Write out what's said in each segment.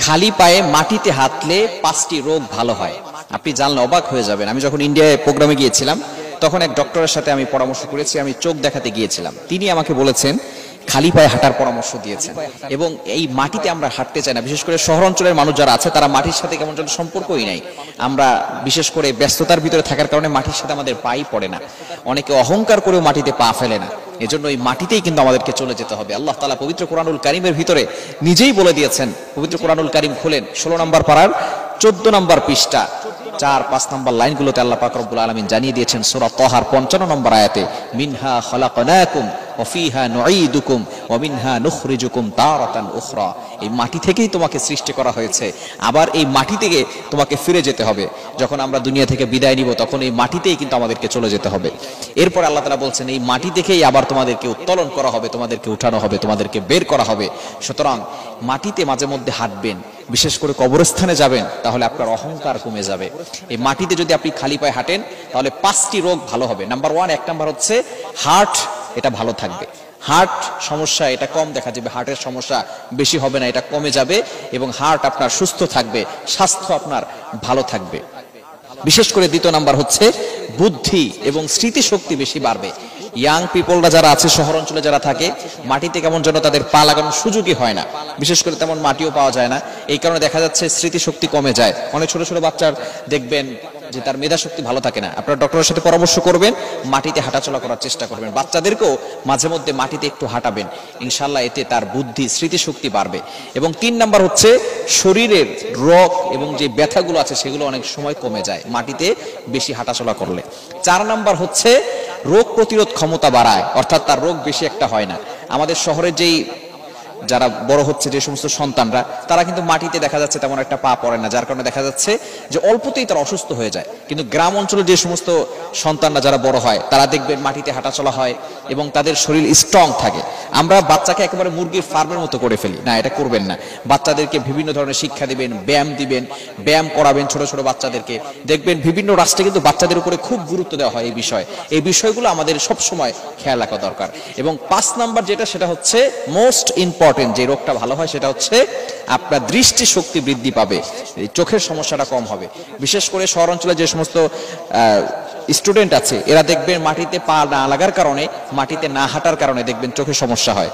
খালি পায়ে মাটিতে হাঁটলে 5টি রোগ ভালো হয়। আপনি জানলে অবাক হয়ে যাবেন। আমি যখন ইন্ডিয়ায় প্রোগ্রামে গিয়েছিলাম তখন এক ডক্টরের সাথে আমি পরামর্শ করেছি, আমি চোখ দেখাতে গিয়েছিলাম। তিনি আমাকে বলেছেন, খালি পায়ে হাঁটার পরামর্শ দিয়েছেন। এবং এই মাটিতে আমরা হাঁটতে চাই না, বিশেষ করে শহর অঞ্চলের মানুষ যারা আছে তারা মাটির সাথে কেমন যেন সম্পর্কই নাই। আমরা বিশেষ করে ব্যস্ততার ভিতরে থাকার কারণে মাটির সাথে আমাদের পাই পড়ে না, অনেকে অহংকার করেও মাটিতে পা ফেলে না। এজন্য এই মাটিতেই কিন্তু আমাদেরকে চলে যেতে হবে। আল্লাহ তাআলা পবিত্র কোরআনুল কারীমের ভিতরে নিজেই বলে দিয়েছেন। পবিত্র কোরআনুল কারীম খুলেন 16 নম্বর পারার 14 নম্বর পৃষ্ঠা 4-5 নম্বর লাইনগুলোতে আল্লাহ পাক রব্বুল আলামিন জানিয়ে দিয়েছেন সূরা তাহার 55 নম্বর আয়াতে, মিনহা খালাকনাকুম ওয়া ফিহা নুঈদুকুম ওয়া মিনহা নুখরিজুকুম তারাতান উখরা। এই মাটি থেকেই তোমাকে সৃষ্টি করা হয়েছে, আবার এই মাটি থেকে তোমাকে ফিরে যেতে হবে। যখন আমরা দুনিয়া থেকে বিদায় নিব তখন এই মাটিতেই কিন্তু আমাদেরকে চলে যেতে হবে। এরপর আল্লাহ তাআলা বলছেন, এই মাটি থেকেই আবার তোমাদেরকে উত্তোলন করা হবে, তোমাদেরকে উঠানো হবে, তোমাদেরকে বের করা হবে। সুতরাং মাটিতে মাঝে মধ্যে হাঁটবেন, বিশেষ করে কবরস্থানে যাবেন, তাহলে আপনার অহংকার কমে যাবে। এই মাটিতে যদি আপনি খালি পায়ে হাঁটেন তাহলে 5টি রোগ ভালো হবে। নাম্বার 1, 1 নাম্বার হচ্ছে হার্ট, এটা ভালো থাকবে। হার্ট সমস্যা এটা কম দেখা যাবে, হার্টের সমস্যা বেশি হবে না, এটা কমে যাবে এবং হার্ট আপনার সুস্থ থাকবে, স্বাস্থ্য আপনার ভালো থাকবে। বিশেষ করে 2 নাম্বার হচ্ছে বুদ্ধি এবং স্মৃতিশক্তি বেশি বাড়বে। ইয়াং পিপলরা যারা আছে, শহর অঞ্চলে যারা থাকে, মাটিতে কেমন যেন তাদের পা লাগানোর সুযোগই হয় না, বিশেষ করে তেমন মাটিও পাওয়া যায় না। এই কারণে দেখা যাচ্ছে স্মৃতিশক্তি কমে যায়। অনেক ছোট ছোট বাচ্চার দেখবেন যে তার মেধা শক্তি ভালো থাকে না। আপনার ডক্টরের সাথে পরামর্শ করবেন, মাটিতে হাঁটাচলা করার চেষ্টা করবেন। বাচ্চাদেরকেও মাঝে মধ্যে মাটিতে একটু হাঁটাবেন, ইনশাআল্লাহ এতে তার বুদ্ধি স্মৃতিশক্তি বাড়বে। এবং 3 নাম্বার হচ্ছে শরীরের রোগ এবং যে ব্যথাগুলো আছে সেগুলো অনেক সময় কমে যায় মাটিতে বেশি হাঁটাচলা করলে। 4 নাম্বার হচ্ছে রোগ প্রতিরোধ ক্ষমতা বাড়ায়, অর্থাৎ তার রোগ বেশি একটা হয় না। আমাদের শহরের যেই যারা বড় হচ্ছে যে সমস্ত সন্তানরা, তারা কিন্তু মাটিতে দেখা যাচ্ছে তেমন একটা পা পড়ে না, যার কারণে দেখা যাচ্ছে যে অল্পতেই তারা অসুস্থ হয়ে যায়। কিন্তু গ্রাম অঞ্চলে যে সমস্ত সন্তানরা যারা বড় হয় তারা দেখবেন মাটিতে হাঁটাচলা হয় এবং তাদের শরীর স্ট্রং থাকে। আমরা বাচ্চাকে একেবারে মুরগির ফার্মের মতো করে ফেলি, না, এটা করবেন না। বাচ্চাদেরকে বিভিন্ন ধরনের শিক্ষা দিবেন, ব্যায়াম দিবেন, ব্যায়াম করাবেন ছোট ছোট বাচ্চাদেরকে। দেখবেন বিভিন্ন রাষ্ট্রে কিন্তু বাচ্চাদের উপরে খুব গুরুত্ব দেওয়া হয় এই বিষয়গুলো আমাদের সব সময় খেয়াল রাখা দরকার। এবং 5 নাম্বার যেটা, সেটা হচ্ছে মোস্ট ইম্পর্টেন্ট, যে রোগটা ভালো হয় সেটা হচ্ছে আপনার দৃষ্টি শক্তি বৃদ্ধি পাবে, এই চোখের সমস্যাটা কম হবে। বিশেষ করে শহর অঞ্চলে যে সমস্ত স্টুডেন্ট আছে, এরা দেখবেন মাটিতে পা না লাগার কারণে, মাটিতে না হাঁটার কারণে দেখবেন চোখের সমস্যা হয়।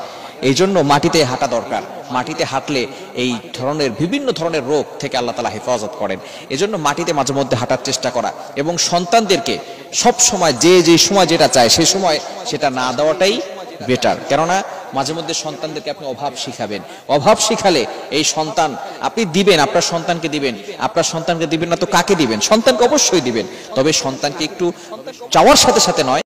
এই জন্য মাটিতে হাঁটা দরকার। মাটিতে হাঁটলে এই ধরনের বিভিন্ন ধরনের রোগ থেকে আল্লাহ তাআলা হেফাজত করেন। এজন্য মাটিতে মাঝে মধ্যে হাঁটার চেষ্টা করা এবং সন্তানদেরকে সব সময় যে সময় যেটা চায় সে সময় সেটা না দেওয়াটাই বেটার। কেননা মাঝে মধ্যে সন্তানদেরকে আপনি অভাব শিখাবেন, অভাব শিখালে এই সন্তান আপনি দিবেন, আপনার সন্তানকে দিবেন, আপনার সন্তানকে দিবেন না তো কাকে দিবেন? সন্তানকে অবশ্যই দিবেন, তবে সন্তানকে একটু চাওয়ার সাথে সাথে নয়।